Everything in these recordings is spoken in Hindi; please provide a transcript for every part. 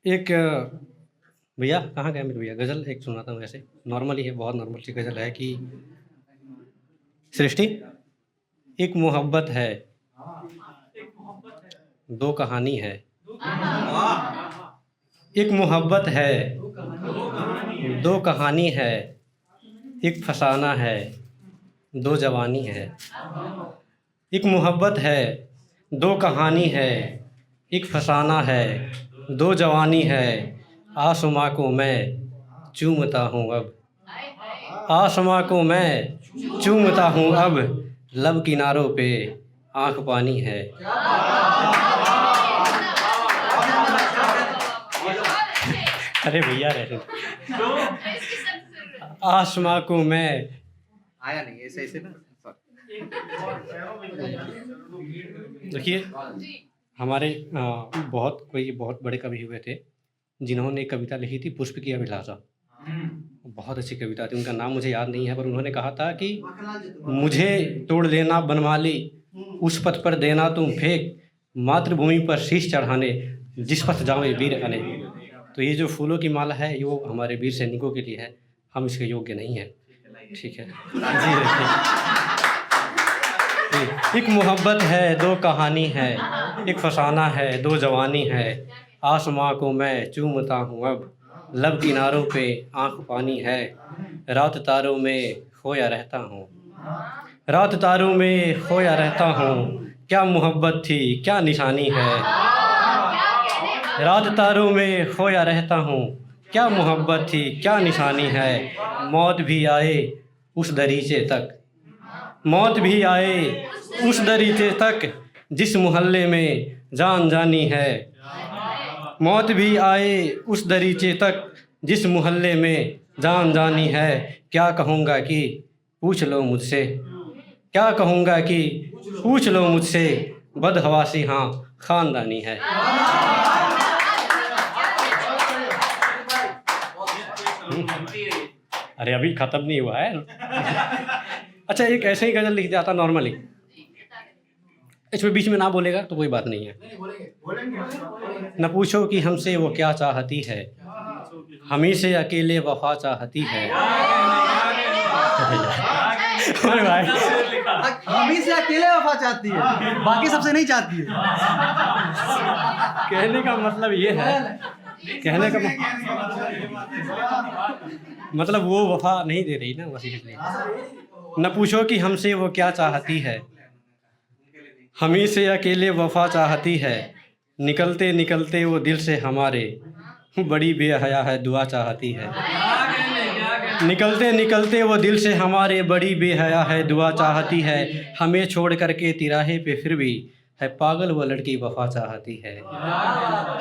एक भैया कहाँ गए मेरे भैया? गज़ल एक सुनाता हूँ ऐसे, नॉर्मल ही है, बहुत नॉर्मल सी गज़ल है कि सृष्टि एक मोहब्बत है, दो कहानी है। एक मोहब्बत है, दो कहानी है। एक फसाना है, दो जवानी है। एक मोहब्बत है, दो कहानी है। एक फसाना है, दो जवानी है। आसमां को मैं चूमता हूँ अब, आसमां को मैं चूमता हूँ अब। लब किनारों पे आंख पानी है। अरे भैया रहे आसमां को मैं आया नहीं ऐसे ऐसे ना। देखिए हमारे बहुत बड़े कवि हुए थे जिन्होंने एक कविता लिखी थी पुष्प की अभिलाषा। बहुत अच्छी कविता थी, उनका नाम मुझे याद नहीं है, पर उन्होंने कहा था कि मुझे तोड़ देना बनमाली, उस पथ पर देना तुम फेंक, मातृभूमि पर शीश चढ़ाने जिस पथ जाओ वीर अने। तो ये जो फूलों की माला है ये वो हमारे वीर सैनिकों के लिए है, हम इसके योग्य नहीं हैं। ठीक है जी रखिए। एक मोहब्बत है, दो कहानी है। एक फसाना है, दो जवानी है। आसमां को मैं चूमता हूँ अब, लब किनारों पे आंख पानी है। रात तारों में खोया रहता हूँ, रात तारों में खोया रहता हूँ। क्या मोहब्बत थी, क्या निशानी है। रात तारों में खोया रहता हूँ, क्या मोहब्बत थी, क्या निशानी है। मौत भी आए उस दरीचे तक, मौत भी आए उस दरीचे तक जिस मोहल्ले में जान जानी है। मौत भी आए उस दरीचे तक जिस मोहल्ले में जान जानी है। क्या कहूँगा कि पूछ लो मुझसे, क्या कहूँगा कि पूछ लो मुझसे। बदहवासी हाँ ख़ानदानी है। अरे अभी ख़त्म नहीं हुआ है। अच्छा एक ऐसे ही गज़ल लिख जाता नॉर्मली, इसमें बीच में ना बोलेगा तो कोई बात नहीं है। न पूछो कि हमसे वो क्या चाहती है, हमी से अकेले वफा चाहती है। अरे भाई हमी से अकेले वफा चाहती है, बाकी सबसे नहीं चाहती है। कहने का मतलब ये है, कहने का मतलब वो वफा नहीं दे रही ना, बस इसलिए। न पूछो कि हमसे वो क्या चाहती है, हमी से अकेले वफा चाहती है। निकलते निकलते वो दिल से हमारे बड़ी बेहया है दुआ चाहती है। निकलते निकलते वो दिल से हमारे बड़ी बेहया है दुआ चाहती है। हमें छोड़ करके तिराहे पे फिर भी है पागल वो लड़की वफा चाहती है।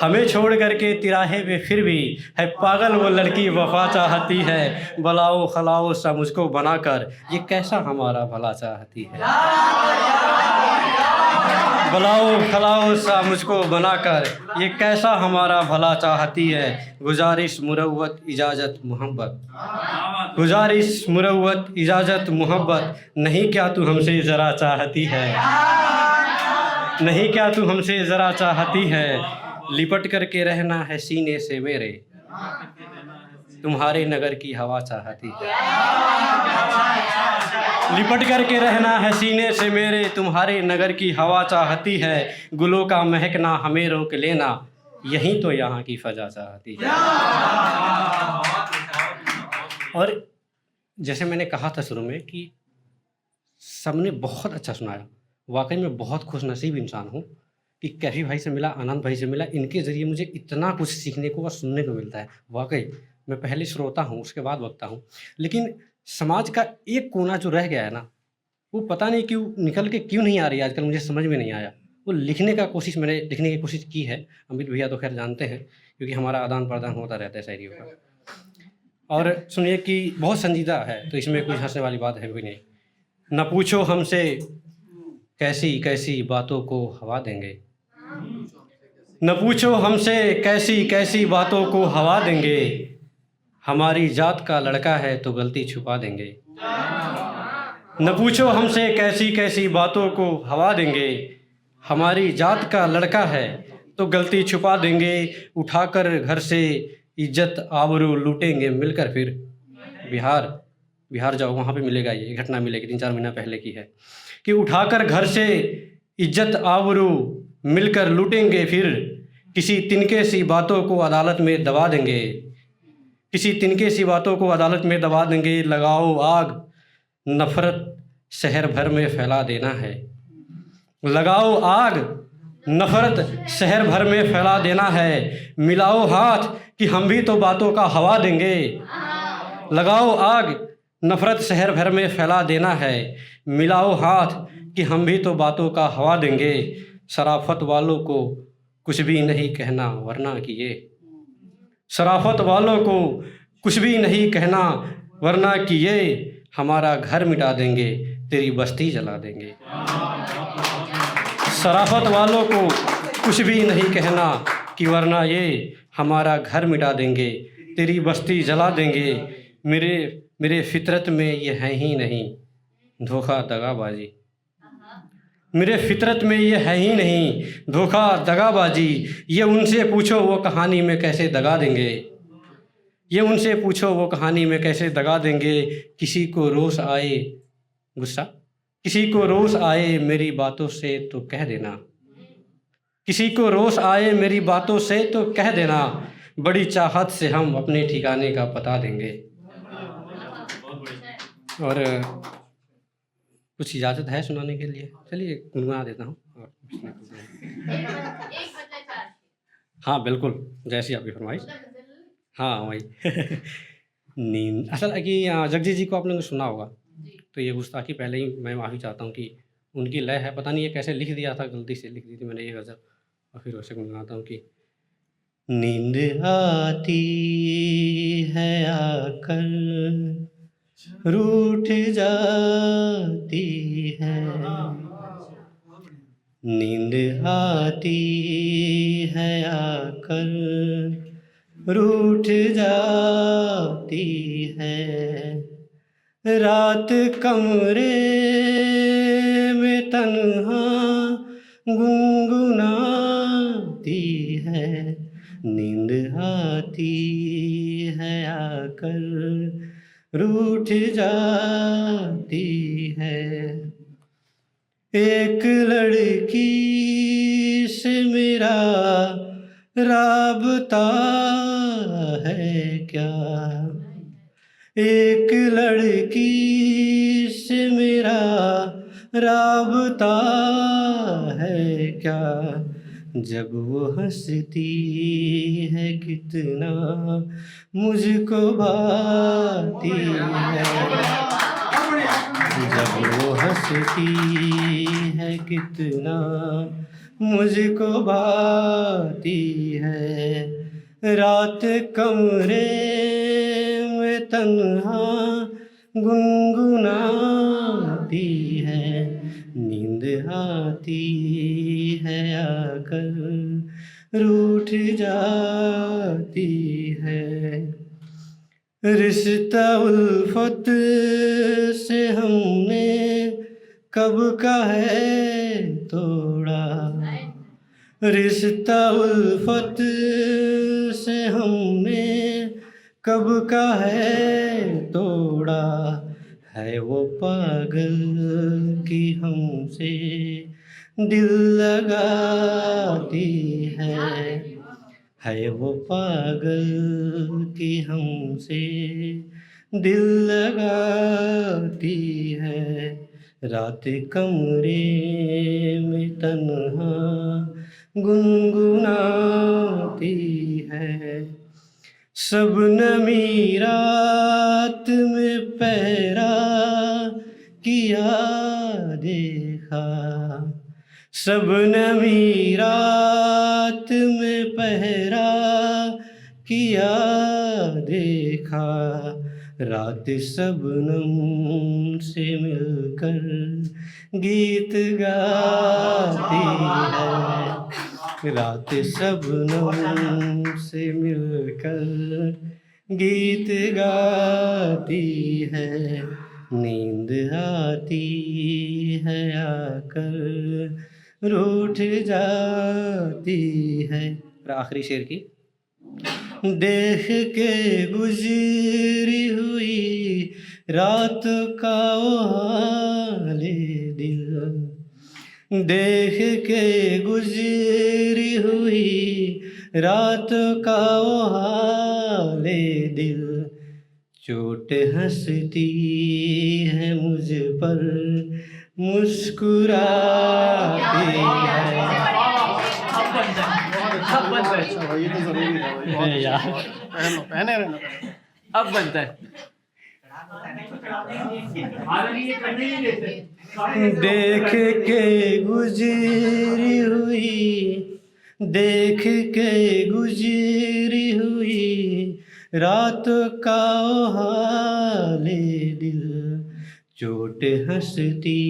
हमें छोड़ करके तिराहे पे फिर भी है पागल वो लड़की वफा चाहती है। बुलाओ खलाओ सा मुझको बनाकर ये कैसा हमारा भला चाहती है। बुलाओ खलाओ सा मुझको बनाकर ये कैसा हमारा भला चाहती है। गुजारिश मुरव्वत इजाज़त मोहब्बत, गुजारिश मुरव्वत इजाज़त मोहब्बत। नहीं क्या तू हमसे ज़रा चाहती है, नहीं क्या तू हमसे ज़रा चाहती है। लिपट करके रहना है सीने से मेरे, तुम्हारे नगर की हवा चाहती है। लिपट करके रहना है सीने से मेरे, तुम्हारे नगर की हवा चाहती है। गुलों का महकना हमें रोक लेना, यहीं तो यहाँ की फ़ज़ा चाहती है। और जैसे मैंने कहा था शुरू में कि सबने बहुत अच्छा सुनाया, वाकई में बहुत खुशनसीब इंसान हूँ कि कैफी भाई से मिला, आनंद भाई से मिला। इनके ज़रिए मुझे इतना कुछ सीखने को और सुनने को मिलता है। वाकई मैं पहले श्रोता हूँ, उसके बाद वक्ता हूँ, लेकिन समाज का एक कोना जो रह गया है ना, वो पता नहीं क्यों निकल के क्यों नहीं आ रही आजकल, मुझे समझ में नहीं आया। वो लिखने मैंने लिखने की कोशिश की है। अमित भैया तो खैर जानते हैं क्योंकि हमारा आदान प्रदान होता रहता है शायरियों का। और सुनिए कि बहुत संजीदा है, तो इसमें कोई हंसने वाली बात है कोई नहीं। न पूछो हमसे कैसी कैसी बातों को हवा देंगे, न पूछो हमसे कैसी कैसी बातों को हवा देंगे। हमारी जात का लड़का है तो गलती छुपा देंगे। न पूछो हमसे कैसी कैसी बातों को हवा देंगे। हमारी जात का लड़का है तो गलती छुपा देंगे, उठाकर घर से इज्जत आबरू लूटेंगे मिलकर फिर। बिहार जाओ, वहाँ पे मिलेगा, ये घटना मिलेगी, 3-4 महीना पहले की है कि उठाकर घर से इज्जत आबरू मिलकर लूटेंगे फिर। किसी तिनके सी बातों को अदालत में दबा देंगे, किसी तिनके सी बातों को अदालत में दबा देंगे। लगाओ आग, नफ़रत शहर भर में फैला देना है। लगाओ आग, नफ़रत शहर भर में फैला देना है। मिलाओ हाथ कि हम भी तो बातों का हवा देंगे। लगाओ आग, नफ़रत शहर भर में फैला देना है। मिलाओ हाथ कि हम भी तो बातों का हवा देंगे। शराफत वालों को कुछ भी नहीं कहना वरना कि ये, शराफत वालों को कुछ भी नहीं कहना वरना कि ये हमारा घर मिटा देंगे, तेरी बस्ती जला देंगे। शराफत वालों को कुछ भी नहीं कहना कि वरना ये हमारा घर मिटा देंगे, तेरी बस्ती जला देंगे। मेरे फितरत में ये है ही नहीं धोखा दगाबाजी। मेरे फितरत में ये है ही नहीं धोखा दगाबाजी। ये उनसे पूछो वो कहानी में कैसे दगा देंगे, ये उनसे पूछो वो कहानी में कैसे दगा देंगे। किसी को रोष आए गुस्सा, किसी को रोष आए मेरी बातों से तो कह देना, किसी को रोष आए मेरी बातों से तो कह देना। बड़ी चाहत से हम अपने ठिकाने का पता देंगे। और कुछ इजाज़त है सुनाने के लिए? चलिए गुनगुना देता हूँ। हाँ बिल्कुल, जैसी आपकी फरमाइश। हाँ वही नींद असल है कि जगजीत जी को आप लोगों ने सुना होगा, तो ये गुस्ताखी पहले ही मैं माफ़ी चाहता हूँ कि उनकी लय है, पता नहीं ये कैसे लिख दिया था, गलती से लिख दी थी मैंने ये गज़ल, और फिर वैसे गुनगुनाता हूँ कि नींद आती है आकर रूठ जाती है, नींद आती है आकर रूठ जाती है। रात कमरे में तन्हा गुनगुनाती है, नींद आती है आकर रूठ जाती है। एक लड़की से मेरा राबता है क्या, एक लड़की से मेरा राबता है क्या। जब वो हंसती है कितना मुझको भाती है, जब वो हंसती है कितना मुझको भाती है। रात कमरे में तन्हा गुनगुनाती है, नींद आती है आकर रूठ जाती है। रिश्ता उल्फत से हमने कब का है तोड़ा, रिश्ता उल्फत से हमने कब का है तोड़ा। है वो पागल कि हमसे दिल लगाती है वो पागल कि हमसे दिल लगाती है। रात कमरे में तन्हा गुनगुनाती है, शबनमी रात में पहरा किया देखा, शबनमी रात में पहरा किया देखा। रात शबनम से मिलकर गीत गाती है, रात शबनम से मिलकर गीत गाती है। नींद आती है आकर रूठ जाती है। और आखिरी शेर की, देख के गुजरी हुई रात का वो हाले दिल, देख के गुजरी हुई रात का वो हाले दिल, चोट हंसती है मुझ पर मुस्कुराती है। अच्छा भाई, ये तो जरूरी था भाई। अरे यार, पहने रहना। अब बनता है। देख के गुजरी हुई, देख के गुजरी हुई रात का वो हाले दिल, चोट हंसती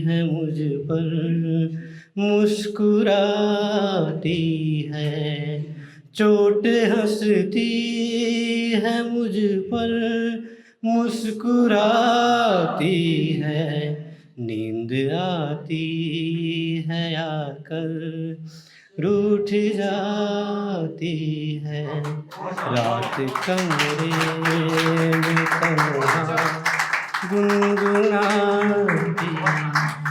है मुझ पर मुस्कुराती है, चोट हंसती है मुझ पर मुस्कुराती है, नींद आती है आकर रूठ जाती है, रात कमरे में तन्हा गुनगुनाती है।